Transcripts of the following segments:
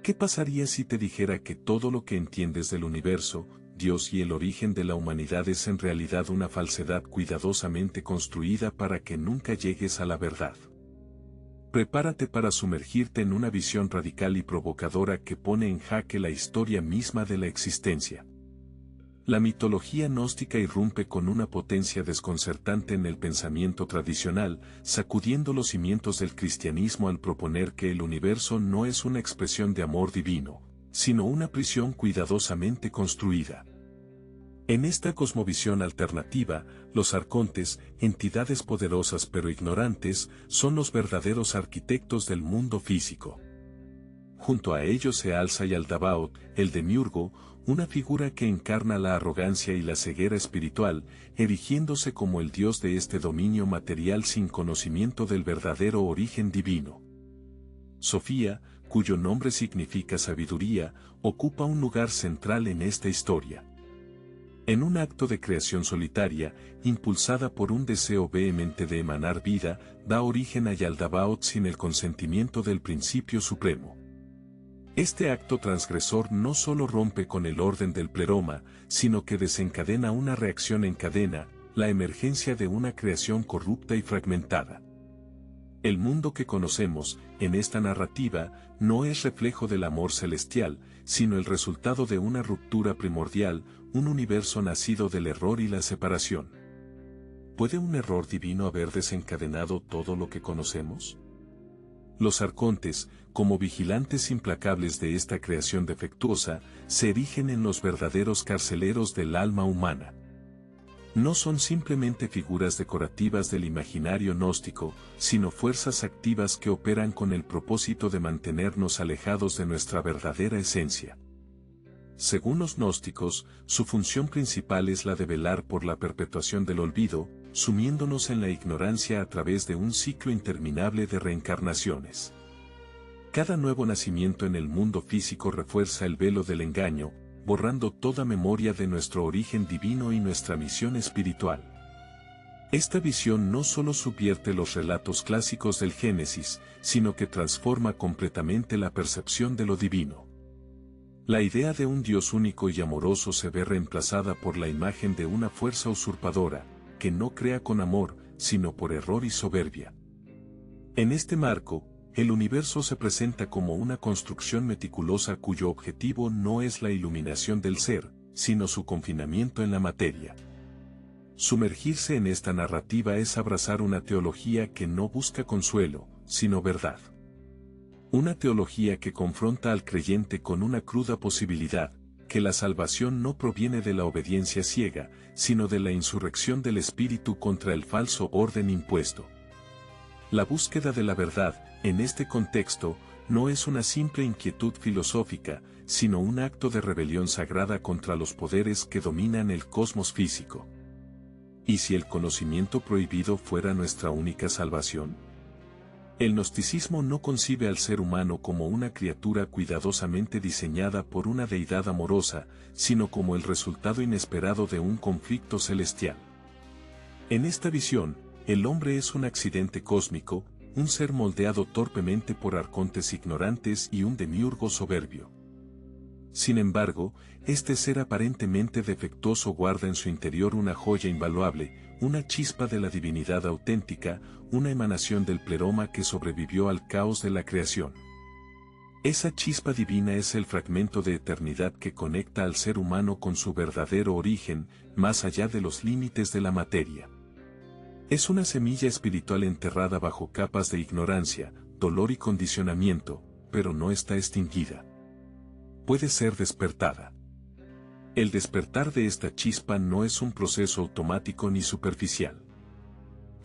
¿Qué pasaría si te dijera que todo lo que entiendes del universo, Dios y el origen de la humanidad es en realidad una falsedad cuidadosamente construida para que nunca llegues a la verdad? Prepárate para sumergirte en una visión radical y provocadora que pone en jaque la historia misma de la existencia. La mitología gnóstica irrumpe con una potencia desconcertante en el pensamiento tradicional, sacudiendo los cimientos del cristianismo al proponer que el universo no es una expresión de amor divino, sino una prisión cuidadosamente construida. En esta cosmovisión alternativa, los arcontes, entidades poderosas pero ignorantes, son los verdaderos arquitectos del mundo físico. Junto a ellos se alza Yaldabaoth, el demiurgo, una figura que encarna la arrogancia y la ceguera espiritual, erigiéndose como el dios de este dominio material sin conocimiento del verdadero origen divino. Sofía, cuyo nombre significa sabiduría, ocupa un lugar central en esta historia. En un acto de creación solitaria, impulsada por un deseo vehemente de emanar vida, da origen a Yaldabaoth sin el consentimiento del principio supremo. Este acto transgresor no solo rompe con el orden del pleroma, sino que desencadena una reacción en cadena, la emergencia de una creación corrupta y fragmentada. El mundo que conocemos, en esta narrativa, no es reflejo del amor celestial, sino el resultado de una ruptura primordial, un universo nacido del error y la separación. ¿Puede un error divino haber desencadenado todo lo que conocemos? Los arcontes, como vigilantes implacables de esta creación defectuosa, se erigen en los verdaderos carceleros del alma humana. No son simplemente figuras decorativas del imaginario gnóstico, sino fuerzas activas que operan con el propósito de mantenernos alejados de nuestra verdadera esencia. Según los gnósticos, su función principal es la de velar por la perpetuación del olvido, sumiéndonos en la ignorancia a través de un ciclo interminable de reencarnaciones. Cada nuevo nacimiento en el mundo físico refuerza el velo del engaño, borrando toda memoria de nuestro origen divino y nuestra misión espiritual. Esta visión no solo subvierte los relatos clásicos del Génesis, sino que transforma completamente la percepción de lo divino. La idea de un Dios único y amoroso se ve reemplazada por la imagen de una fuerza usurpadora, que no crea con amor, sino por error y soberbia. En este marco, el universo se presenta como una construcción meticulosa cuyo objetivo no es la iluminación del ser, sino su confinamiento en la materia. Sumergirse en esta narrativa es abrazar una teología que no busca consuelo, sino verdad. Una teología que confronta al creyente con una cruda posibilidad, que la salvación no proviene de la obediencia ciega, sino de la insurrección del espíritu contra el falso orden impuesto. La búsqueda de la verdad, en este contexto, no es una simple inquietud filosófica, sino un acto de rebelión sagrada contra los poderes que dominan el cosmos físico. ¿Y si el conocimiento prohibido fuera nuestra única salvación? El gnosticismo no concibe al ser humano como una criatura cuidadosamente diseñada por una deidad amorosa, sino como el resultado inesperado de un conflicto celestial. En esta visión, el hombre es un accidente cósmico, un ser moldeado torpemente por arcontes ignorantes y un demiurgo soberbio. Sin embargo, este ser aparentemente defectuoso guarda en su interior una joya invaluable, una chispa de la divinidad auténtica, una emanación del pleroma que sobrevivió al caos de la creación. Esa chispa divina es el fragmento de eternidad que conecta al ser humano con su verdadero origen, más allá de los límites de la materia. Es una semilla espiritual enterrada bajo capas de ignorancia, dolor y condicionamiento, pero no está extinguida. Puede ser despertada. El despertar de esta chispa no es un proceso automático ni superficial.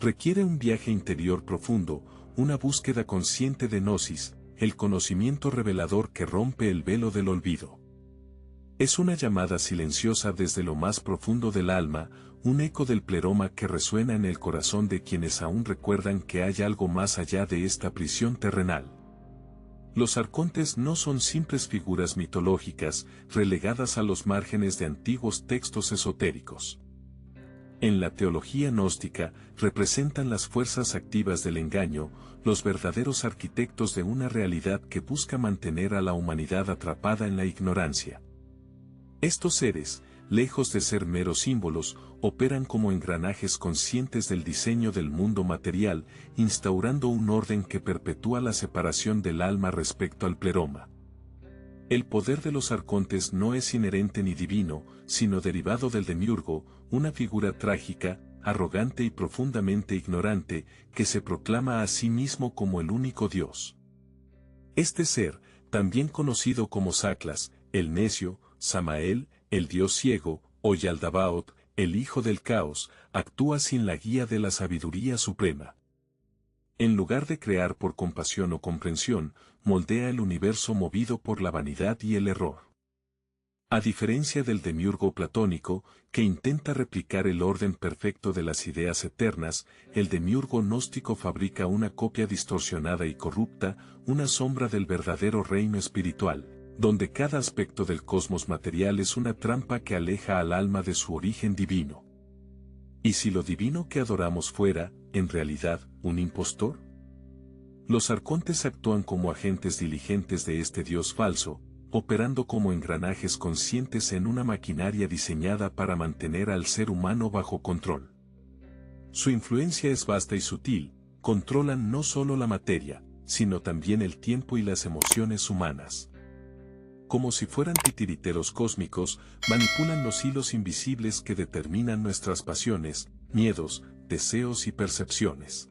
Requiere un viaje interior profundo, una búsqueda consciente de gnosis, el conocimiento revelador que rompe el velo del olvido. Es una llamada silenciosa desde lo más profundo del alma, un eco del pleroma que resuena en el corazón de quienes aún recuerdan que hay algo más allá de esta prisión terrenal. Los arcontes no son simples figuras mitológicas, relegadas a los márgenes de antiguos textos esotéricos. En la teología gnóstica, representan las fuerzas activas del engaño, los verdaderos arquitectos de una realidad que busca mantener a la humanidad atrapada en la ignorancia. Estos seres, lejos de ser meros símbolos, operan como engranajes conscientes del diseño del mundo material, instaurando un orden que perpetúa la separación del alma respecto al pleroma. El poder de los arcontes no es inherente ni divino, sino derivado del demiurgo, una figura trágica, arrogante y profundamente ignorante, que se proclama a sí mismo como el único Dios. Este ser, también conocido como Saclas, el necio, Samael, el dios ciego, o Yaldabaoth, el hijo del caos, actúa sin la guía de la sabiduría suprema. En lugar de crear por compasión o comprensión, moldea el universo movido por la vanidad y el error. A diferencia del demiurgo platónico, que intenta replicar el orden perfecto de las ideas eternas, el demiurgo gnóstico fabrica una copia distorsionada y corrupta, una sombra del verdadero reino espiritual, donde cada aspecto del cosmos material es una trampa que aleja al alma de su origen divino. ¿Y si lo divino que adoramos fuera, en realidad, un impostor? Los arcontes actúan como agentes diligentes de este Dios falso, operando como engranajes conscientes en una maquinaria diseñada para mantener al ser humano bajo control. Su influencia es vasta y sutil, controlan no solo la materia, sino también el tiempo y las emociones humanas. Como si fueran titiriteros cósmicos, manipulan los hilos invisibles que determinan nuestras pasiones, miedos, deseos y percepciones.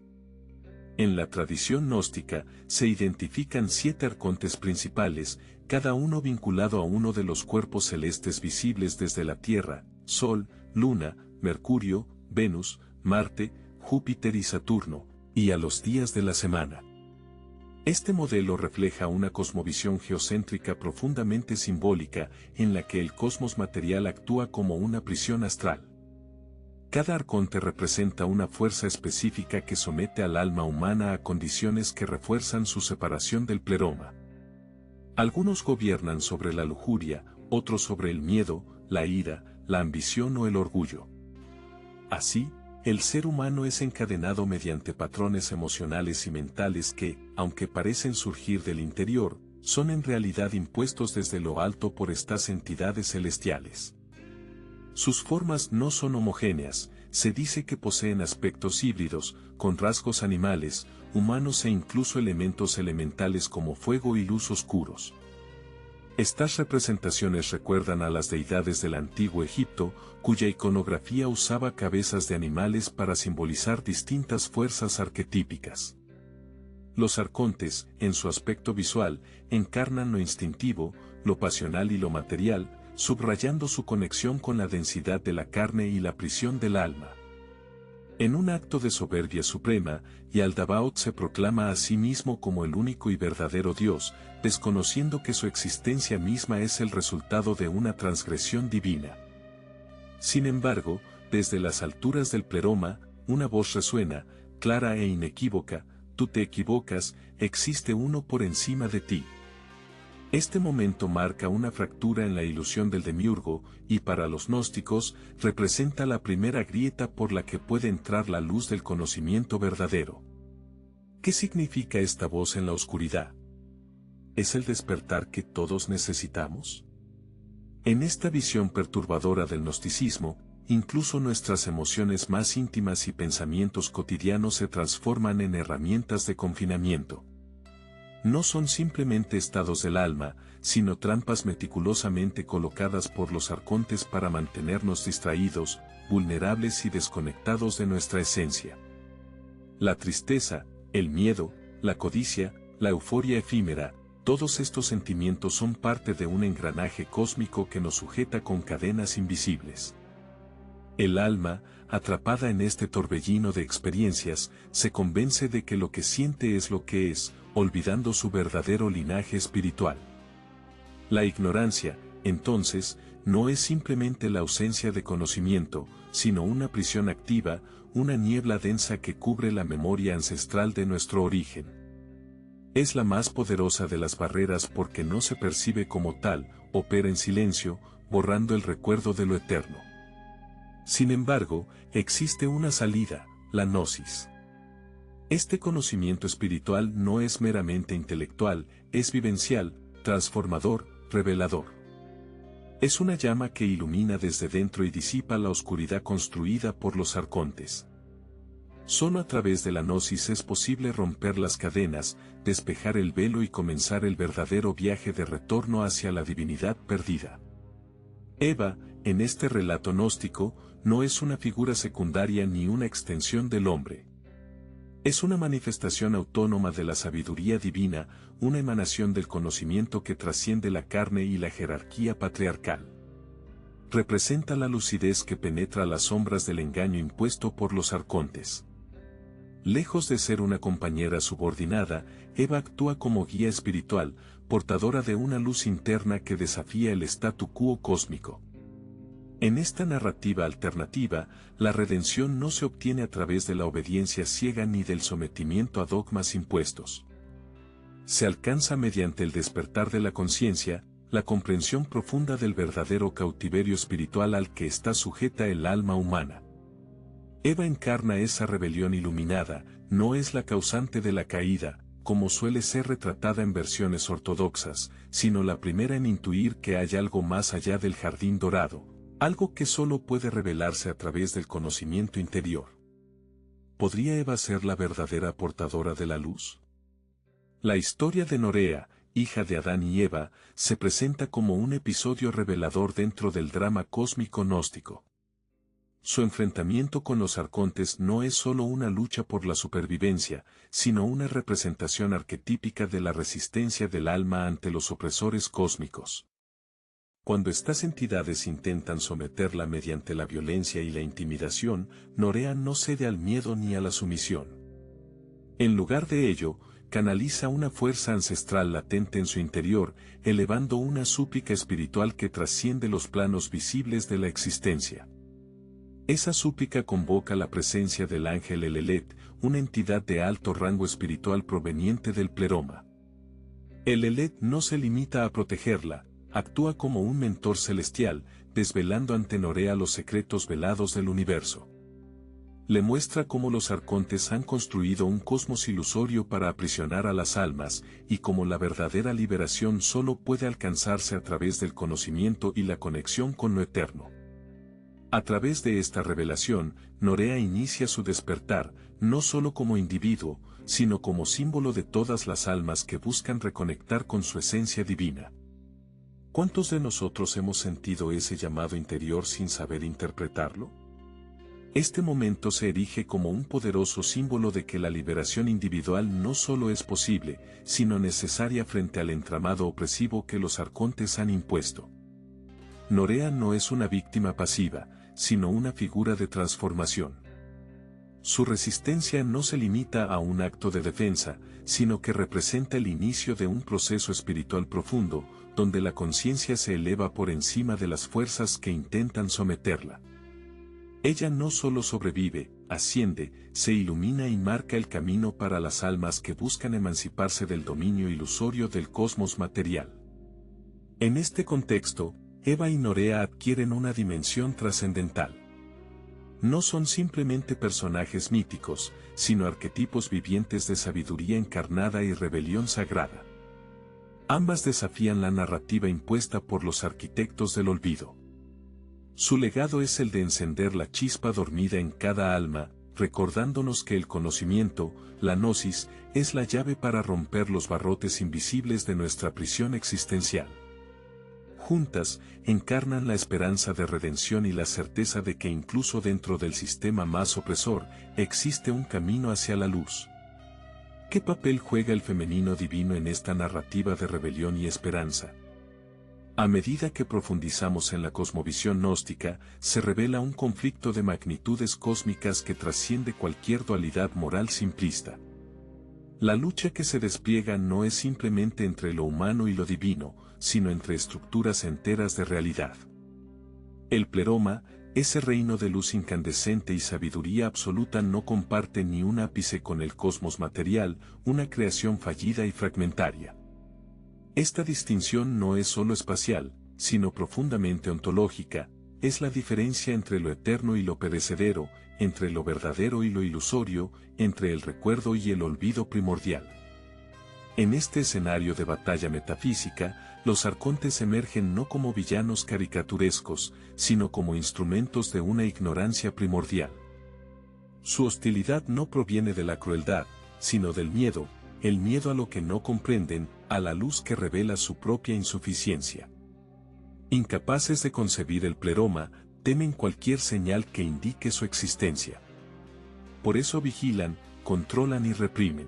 En la tradición gnóstica, se identifican 7 arcontes principales, cada uno vinculado a uno de los cuerpos celestes visibles desde la Tierra, Sol, Luna, Mercurio, Venus, Marte, Júpiter y Saturno, y a los días de la semana. Este modelo refleja una cosmovisión geocéntrica profundamente simbólica, en la que el cosmos material actúa como una prisión astral. Cada arconte representa una fuerza específica que somete al alma humana a condiciones que refuerzan su separación del pleroma. Algunos gobiernan sobre la lujuria, otros sobre el miedo, la ira, la ambición o el orgullo. Así, el ser humano es encadenado mediante patrones emocionales y mentales que, aunque parecen surgir del interior, son en realidad impuestos desde lo alto por estas entidades celestiales. Sus formas no son homogéneas, se dice que poseen aspectos híbridos, con rasgos animales, humanos e incluso elementos elementales como fuego y luz oscuros. Estas representaciones recuerdan a las deidades del antiguo Egipto, cuya iconografía usaba cabezas de animales para simbolizar distintas fuerzas arquetípicas. Los arcontes, en su aspecto visual, encarnan lo instintivo, lo pasional y lo material, subrayando su conexión con la densidad de la carne y la prisión del alma. En un acto de soberbia suprema, Yaldabaoth se proclama a sí mismo como el único y verdadero Dios, desconociendo que su existencia misma es el resultado de una transgresión divina. Sin embargo, desde las alturas del pleroma, una voz resuena, clara e inequívoca: tú te equivocas, existe uno por encima de ti. Este momento marca una fractura en la ilusión del demiurgo, y para los gnósticos, representa la primera grieta por la que puede entrar la luz del conocimiento verdadero. ¿Qué significa esta voz en la oscuridad? ¿Es el despertar que todos necesitamos? En esta visión perturbadora del gnosticismo, incluso nuestras emociones más íntimas y pensamientos cotidianos se transforman en herramientas de confinamiento. No son simplemente estados del alma, sino trampas meticulosamente colocadas por los arcontes para mantenernos distraídos, vulnerables y desconectados de nuestra esencia. La tristeza, el miedo, la codicia, la euforia efímera, todos estos sentimientos son parte de un engranaje cósmico que nos sujeta con cadenas invisibles. El alma, atrapada en este torbellino de experiencias, se convence de que lo que siente es lo que es, olvidando su verdadero linaje espiritual. La ignorancia, entonces, no es simplemente la ausencia de conocimiento, sino una prisión activa, una niebla densa que cubre la memoria ancestral de nuestro origen. Es la más poderosa de las barreras porque no se percibe como tal, opera en silencio, borrando el recuerdo de lo eterno. Sin embargo, existe una salida, la gnosis. Este conocimiento espiritual no es meramente intelectual, es vivencial, transformador, revelador. Es una llama que ilumina desde dentro y disipa la oscuridad construida por los arcontes. Solo a través de la gnosis es posible romper las cadenas, despejar el velo y comenzar el verdadero viaje de retorno hacia la divinidad perdida. Eva, en este relato gnóstico, no es una figura secundaria ni una extensión del hombre. Es una manifestación autónoma de la sabiduría divina, una emanación del conocimiento que trasciende la carne y la jerarquía patriarcal. Representa la lucidez que penetra las sombras del engaño impuesto por los arcontes. Lejos de ser una compañera subordinada, Eva actúa como guía espiritual, portadora de una luz interna que desafía el statu quo cósmico. En esta narrativa alternativa, la redención no se obtiene a través de la obediencia ciega ni del sometimiento a dogmas impuestos. Se alcanza mediante el despertar de la conciencia, la comprensión profunda del verdadero cautiverio espiritual al que está sujeta el alma humana. Eva encarna esa rebelión iluminada, no es la causante de la caída, como suele ser retratada en versiones ortodoxas, sino la primera en intuir que hay algo más allá del jardín dorado, algo que solo puede revelarse a través del conocimiento interior. ¿Podría Eva ser la verdadera portadora de la luz? La historia de Norea, hija de Adán y Eva, se presenta como un episodio revelador dentro del drama cósmico gnóstico. Su enfrentamiento con los arcontes no es solo una lucha por la supervivencia, sino una representación arquetípica de la resistencia del alma ante los opresores cósmicos. Cuando estas entidades intentan someterla mediante la violencia y la intimidación, Norea no cede al miedo ni a la sumisión. En lugar de ello, canaliza una fuerza ancestral latente en su interior, elevando una súplica espiritual que trasciende los planos visibles de la existencia. Esa súplica convoca la presencia del ángel Elelet, una entidad de alto rango espiritual proveniente del pleroma. Elelet no se limita a protegerla, actúa como un mentor celestial, desvelando ante Norea los secretos velados del universo. Le muestra cómo los arcontes han construido un cosmos ilusorio para aprisionar a las almas, y cómo la verdadera liberación solo puede alcanzarse a través del conocimiento y la conexión con lo eterno. A través de esta revelación, Norea inicia su despertar, no solo como individuo, sino como símbolo de todas las almas que buscan reconectar con su esencia divina. ¿Cuántos de nosotros hemos sentido ese llamado interior sin saber interpretarlo? Este momento se erige como un poderoso símbolo de que la liberación individual no solo es posible, sino necesaria frente al entramado opresivo que los arcontes han impuesto. Norea no es una víctima pasiva, sino una figura de transformación. Su resistencia no se limita a un acto de defensa, sino que representa el inicio de un proceso espiritual profundo, donde la conciencia se eleva por encima de las fuerzas que intentan someterla. Ella no solo sobrevive, asciende, se ilumina y marca el camino para las almas que buscan emanciparse del dominio ilusorio del cosmos material. En este contexto, Eva y Norea adquieren una dimensión trascendental. No son simplemente personajes míticos, sino arquetipos vivientes de sabiduría encarnada y rebelión sagrada. Ambas desafían la narrativa impuesta por los arquitectos del olvido. Su legado es el de encender la chispa dormida en cada alma, recordándonos que el conocimiento, la gnosis, es la llave para romper los barrotes invisibles de nuestra prisión existencial. Juntas, encarnan la esperanza de redención y la certeza de que incluso dentro del sistema más opresor, existe un camino hacia la luz. ¿Qué papel juega el femenino divino en esta narrativa de rebelión y esperanza? A medida que profundizamos en la cosmovisión gnóstica, se revela un conflicto de magnitudes cósmicas que trasciende cualquier dualidad moral simplista. La lucha que se despliega no es simplemente entre lo humano y lo divino, sino entre estructuras enteras de realidad. El pleroma, ese reino de luz incandescente y sabiduría absoluta, no comparte ni un ápice con el cosmos material, una creación fallida y fragmentaria. Esta distinción no es solo espacial, sino profundamente ontológica, es la diferencia entre lo eterno y lo perecedero, entre lo verdadero y lo ilusorio, entre el recuerdo y el olvido primordial. En este escenario de batalla metafísica, los arcontes emergen no como villanos caricaturescos, sino como instrumentos de una ignorancia primordial. Su hostilidad no proviene de la crueldad, sino del miedo, el miedo a lo que no comprenden, a la luz que revela su propia insuficiencia. Incapaces de concebir el pleroma, temen cualquier señal que indique su existencia. Por eso vigilan, controlan y reprimen.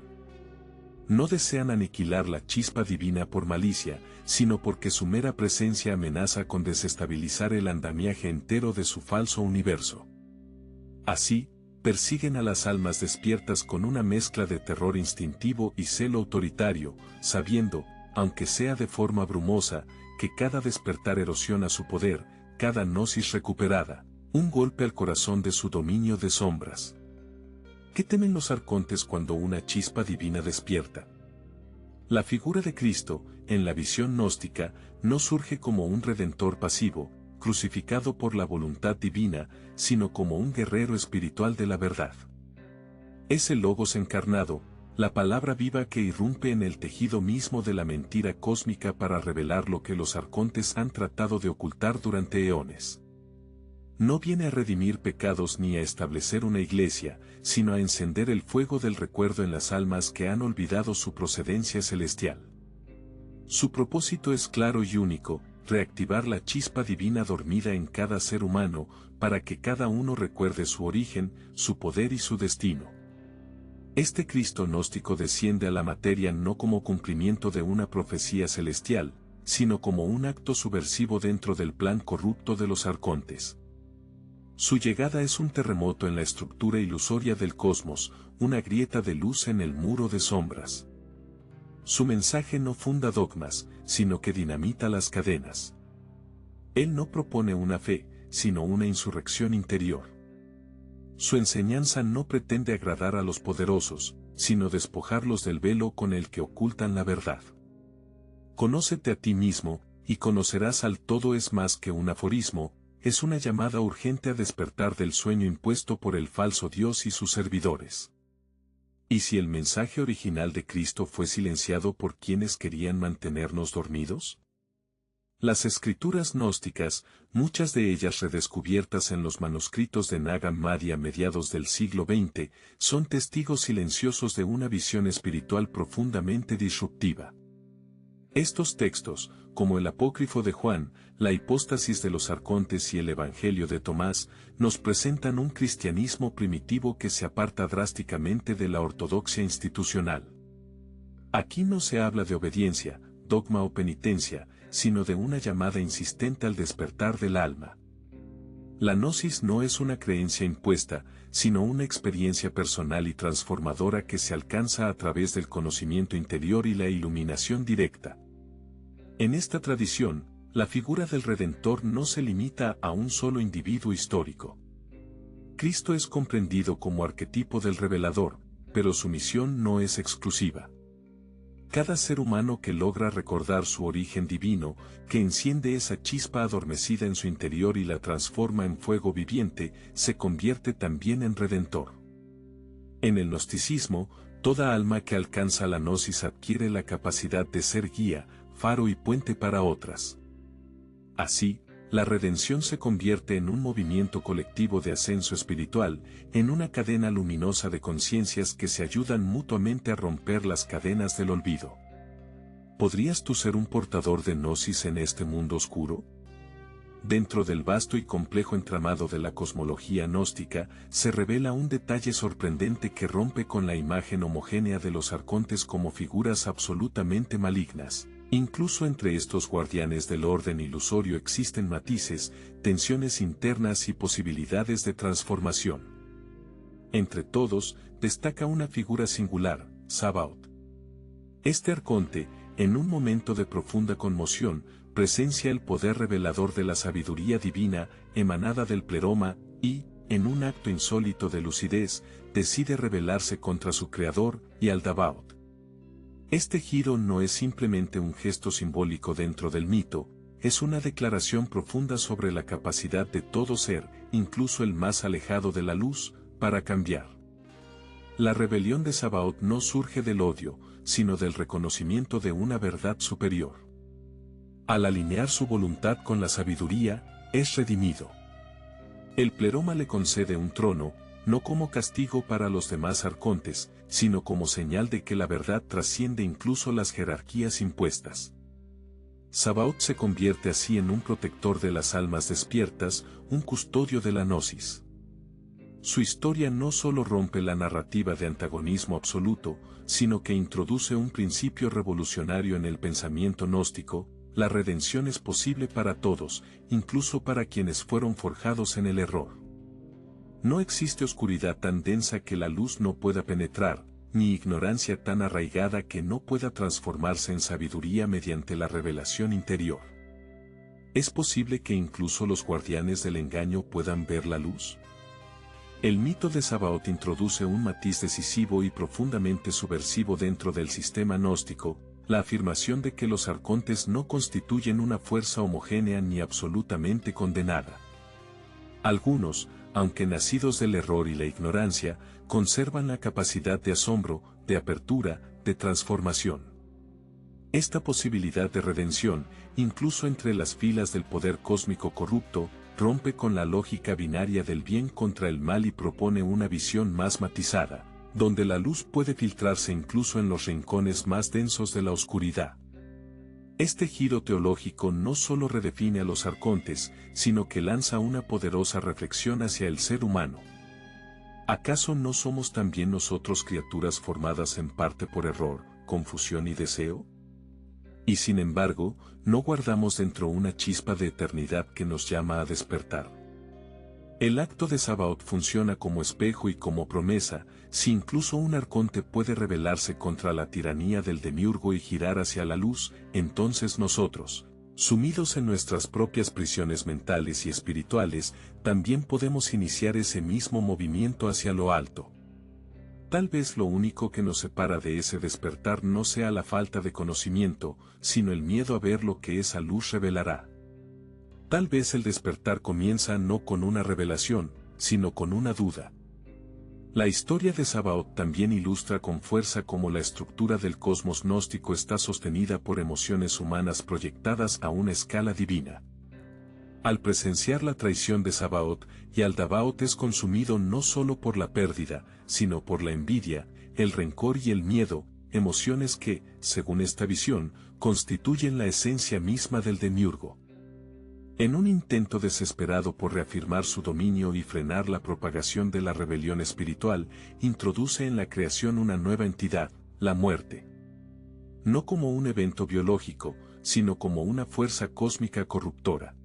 No desean aniquilar la chispa divina por malicia, sino porque su mera presencia amenaza con desestabilizar el andamiaje entero de su falso universo. Así, persiguen a las almas despiertas con una mezcla de terror instintivo y celo autoritario, sabiendo, aunque sea de forma brumosa, que cada despertar erosiona su poder, cada gnosis recuperada, un golpe al corazón de su dominio de sombras. ¿Qué temen los arcontes cuando una chispa divina despierta? La figura de Cristo, en la visión gnóstica, no surge como un redentor pasivo, crucificado por la voluntad divina, sino como un guerrero espiritual de la verdad. Es el Logos encarnado, la palabra viva que irrumpe en el tejido mismo de la mentira cósmica para revelar lo que los arcontes han tratado de ocultar durante eones. No viene a redimir pecados ni a establecer una iglesia, sino a encender el fuego del recuerdo en las almas que han olvidado su procedencia celestial. Su propósito es claro y único: reactivar la chispa divina dormida en cada ser humano, para que cada uno recuerde su origen, su poder y su destino. Este Cristo gnóstico desciende a la materia no como cumplimiento de una profecía celestial, sino como un acto subversivo dentro del plan corrupto de los arcontes. Su llegada es un terremoto en la estructura ilusoria del cosmos, una grieta de luz en el muro de sombras. Su mensaje no funda dogmas, sino que dinamita las cadenas. Él no propone una fe, sino una insurrección interior. Su enseñanza no pretende agradar a los poderosos, sino despojarlos del velo con el que ocultan la verdad. Conócete a ti mismo, y conocerás al todo es más que un aforismo, es una llamada urgente a despertar del sueño impuesto por el falso Dios y sus servidores. ¿Y si el mensaje original de Cristo fue silenciado por quienes querían mantenernos dormidos? Las escrituras gnósticas, muchas de ellas redescubiertas en los manuscritos de Nag Hammadi a mediados del siglo XX, son testigos silenciosos de una visión espiritual profundamente disruptiva. Estos textos, como el Apócrifo de Juan, la Hipóstasis de los Arcontes y el Evangelio de Tomás, nos presentan un cristianismo primitivo que se aparta drásticamente de la ortodoxia institucional. Aquí no se habla de obediencia, dogma o penitencia, sino de una llamada insistente al despertar del alma. La gnosis no es una creencia impuesta, sino una experiencia personal y transformadora que se alcanza a través del conocimiento interior y la iluminación directa. En esta tradición, la figura del Redentor no se limita a un solo individuo histórico. Cristo es comprendido como arquetipo del revelador, pero su misión no es exclusiva. Cada ser humano que logra recordar su origen divino, que enciende esa chispa adormecida en su interior y la transforma en fuego viviente, se convierte también en redentor. En el gnosticismo, toda alma que alcanza la gnosis adquiere la capacidad de ser guía, faro y puente para otras. Así, la redención se convierte en un movimiento colectivo de ascenso espiritual, en una cadena luminosa de conciencias que se ayudan mutuamente a romper las cadenas del olvido. ¿Podrías tú ser un portador de gnosis en este mundo oscuro? Dentro del vasto y complejo entramado de la cosmología gnóstica, se revela un detalle sorprendente que rompe con la imagen homogénea de los arcontes como figuras absolutamente malignas. Incluso entre estos guardianes del orden ilusorio existen matices, tensiones internas y posibilidades de transformación. Entre todos, destaca una figura singular, Sabaoth. Este arconte, en un momento de profunda conmoción, presencia el poder revelador de la sabiduría divina, emanada del pleroma, y, en un acto insólito de lucidez, decide rebelarse contra su creador, y Aldabaoth. Este giro no es simplemente un gesto simbólico dentro del mito, es una declaración profunda sobre la capacidad de todo ser, incluso el más alejado de la luz, para cambiar. La rebelión de Sabaoth no surge del odio, sino del reconocimiento de una verdad superior. Al alinear su voluntad con la sabiduría, es redimido. El pleroma le concede un trono, no como castigo para los demás arcontes, sino como señal de que la verdad trasciende incluso las jerarquías impuestas. Sabaoth se convierte así en un protector de las almas despiertas, un custodio de la gnosis. Su historia no solo rompe la narrativa de antagonismo absoluto, sino que introduce un principio revolucionario en el pensamiento gnóstico: la redención es posible para todos, incluso para quienes fueron forjados en el error. No existe oscuridad tan densa que la luz no pueda penetrar, ni ignorancia tan arraigada que no pueda transformarse en sabiduría mediante la revelación interior. ¿Es posible que incluso los guardianes del engaño puedan ver la luz? El mito de Sabaoth introduce un matiz decisivo y profundamente subversivo dentro del sistema gnóstico: la afirmación de que los arcontes no constituyen una fuerza homogénea ni absolutamente condenada. Algunos, aunque nacidos del error y la ignorancia, conservan la capacidad de asombro, de apertura, de transformación. Esta posibilidad de redención, incluso entre las filas del poder cósmico corrupto, rompe con la lógica binaria del bien contra el mal y propone una visión más matizada, donde la luz puede filtrarse incluso en los rincones más densos de la oscuridad. Este giro teológico no solo redefine a los arcontes, sino que lanza una poderosa reflexión hacia el ser humano. ¿Acaso no somos también nosotros criaturas formadas en parte por error, confusión y deseo? Y sin embargo, ¿no guardamos dentro una chispa de eternidad que nos llama a despertar? El acto de Sabaoth funciona como espejo y como promesa: si incluso un arconte puede rebelarse contra la tiranía del demiurgo y girar hacia la luz, entonces nosotros, sumidos en nuestras propias prisiones mentales y espirituales, también podemos iniciar ese mismo movimiento hacia lo alto. Tal vez lo único que nos separa de ese despertar no sea la falta de conocimiento, sino el miedo a ver lo que esa luz revelará. Tal vez el despertar comienza no con una revelación, sino con una duda. La historia de Sabaoth también ilustra con fuerza cómo la estructura del cosmos gnóstico está sostenida por emociones humanas proyectadas a una escala divina. Al presenciar la traición de Sabaoth, Yaldabaoth es consumido no solo por la pérdida, sino por la envidia, el rencor y el miedo, emociones que, según esta visión, constituyen la esencia misma del demiurgo. En un intento desesperado por reafirmar su dominio y frenar la propagación de la rebelión espiritual, introduce en la creación una nueva entidad: la muerte. No como un evento biológico, sino como una fuerza cósmica corruptora.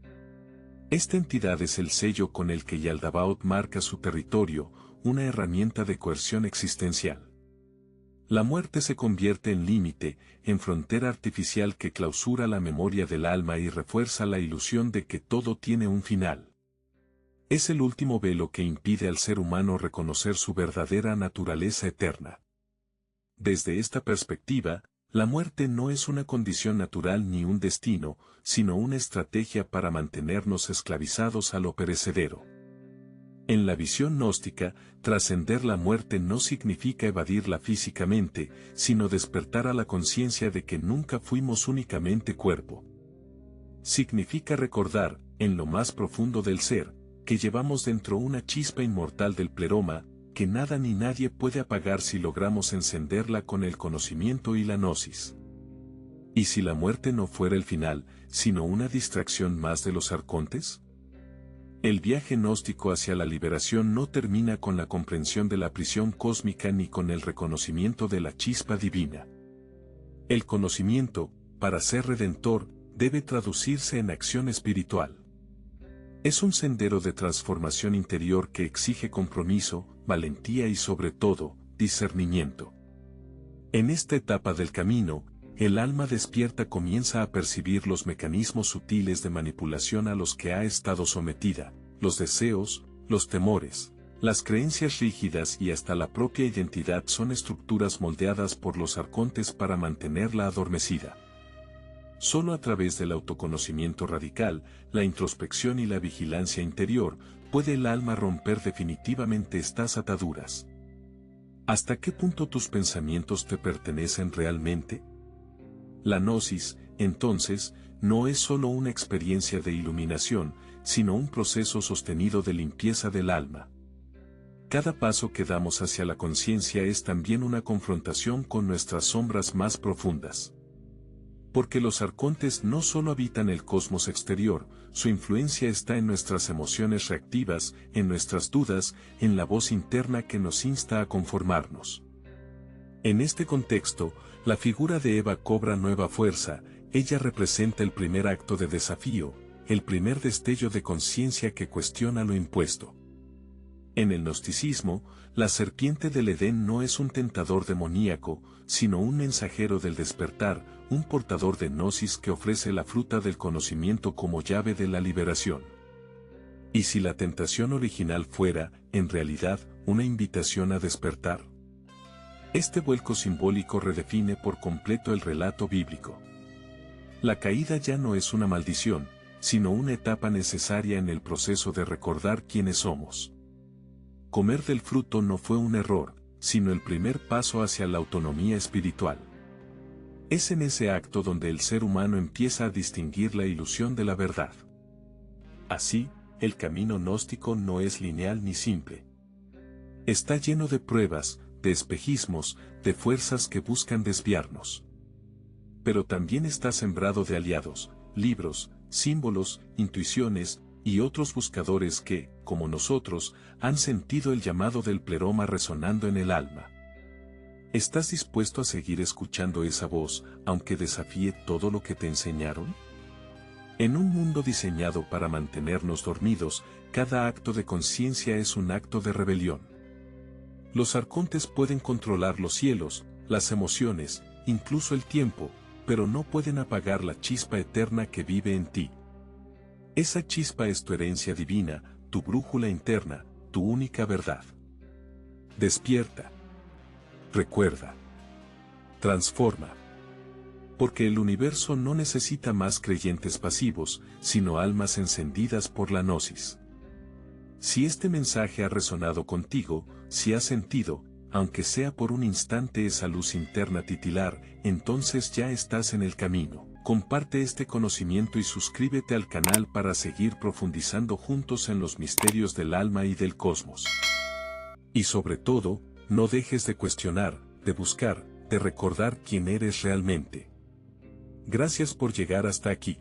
Esta entidad es el sello con el que Yaldabaoth marca su territorio, una herramienta de coerción existencial. La muerte se convierte en límite, en frontera artificial que clausura la memoria del alma y refuerza la ilusión de que todo tiene un final. Es el último velo que impide al ser humano reconocer su verdadera naturaleza eterna. Desde esta perspectiva, la muerte no es una condición natural ni un destino, sino una estrategia para mantenernos esclavizados a lo perecedero. En la visión gnóstica, trascender la muerte no significa evadirla físicamente, sino despertar a la conciencia de que nunca fuimos únicamente cuerpo. Significa recordar, en lo más profundo del ser, que llevamos dentro una chispa inmortal del pleroma, que nada ni nadie puede apagar si logramos encenderla con el conocimiento y la gnosis. ¿Y si la muerte no fuera el final, sino una distracción más de los arcontes? El viaje gnóstico hacia la liberación no termina con la comprensión de la prisión cósmica ni con el reconocimiento de la chispa divina. El conocimiento, para ser redentor, debe traducirse en acción espiritual. Es un sendero de transformación interior que exige compromiso, valentía y sobre todo, discernimiento. En esta etapa del camino, el alma despierta comienza a percibir los mecanismos sutiles de manipulación a los que ha estado sometida: los deseos, los temores, las creencias rígidas y hasta la propia identidad son estructuras moldeadas por los arcontes para mantenerla adormecida. Solo a través del autoconocimiento radical, la introspección y la vigilancia interior, puede el alma romper definitivamente estas ataduras. ¿Hasta qué punto tus pensamientos te pertenecen realmente? La gnosis, entonces, no es solo una experiencia de iluminación, sino un proceso sostenido de limpieza del alma. Cada paso que damos hacia la conciencia es también una confrontación con nuestras sombras más profundas. Porque los arcontes no solo habitan el cosmos exterior, su influencia está en nuestras emociones reactivas, en nuestras dudas, en la voz interna que nos insta a conformarnos. En este contexto, la figura de Eva cobra nueva fuerza. Ella representa el primer acto de desafío, el primer destello de conciencia que cuestiona lo impuesto. En el gnosticismo, la serpiente del Edén no es un tentador demoníaco, sino un mensajero del despertar, un portador de gnosis que ofrece la fruta del conocimiento como llave de la liberación. ¿Y si la tentación original fuera, en realidad, una invitación a despertar? Este vuelco simbólico redefine por completo el relato bíblico. La caída ya no es una maldición, sino una etapa necesaria en el proceso de recordar quiénes somos. Comer del fruto no fue un error, sino el primer paso hacia la autonomía espiritual. Es en ese acto donde el ser humano empieza a distinguir la ilusión de la verdad. Así, el camino gnóstico no es lineal ni simple. Está lleno de pruebas, de espejismos, de fuerzas que buscan desviarnos. Pero también está sembrado de aliados, libros, símbolos, intuiciones, y otros buscadores que, como nosotros, han sentido el llamado del pleroma resonando en el alma. ¿Estás dispuesto a seguir escuchando esa voz, aunque desafíe todo lo que te enseñaron? En un mundo diseñado para mantenernos dormidos, cada acto de conciencia es un acto de rebelión. Los arcontes pueden controlar los cielos, las emociones, incluso el tiempo, pero no pueden apagar la chispa eterna que vive en ti. Esa chispa es tu herencia divina, tu brújula interna, tu única verdad. Despierta. Recuerda. Transforma. Porque el universo no necesita más creyentes pasivos, sino almas encendidas por la gnosis. Si este mensaje ha resonado contigo, si has sentido, aunque sea por un instante esa luz interna titilar, entonces ya estás en el camino. Comparte este conocimiento y suscríbete al canal para seguir profundizando juntos en los misterios del alma y del cosmos. Y sobre todo, no dejes de cuestionar, de buscar, de recordar quién eres realmente. Gracias por llegar hasta aquí.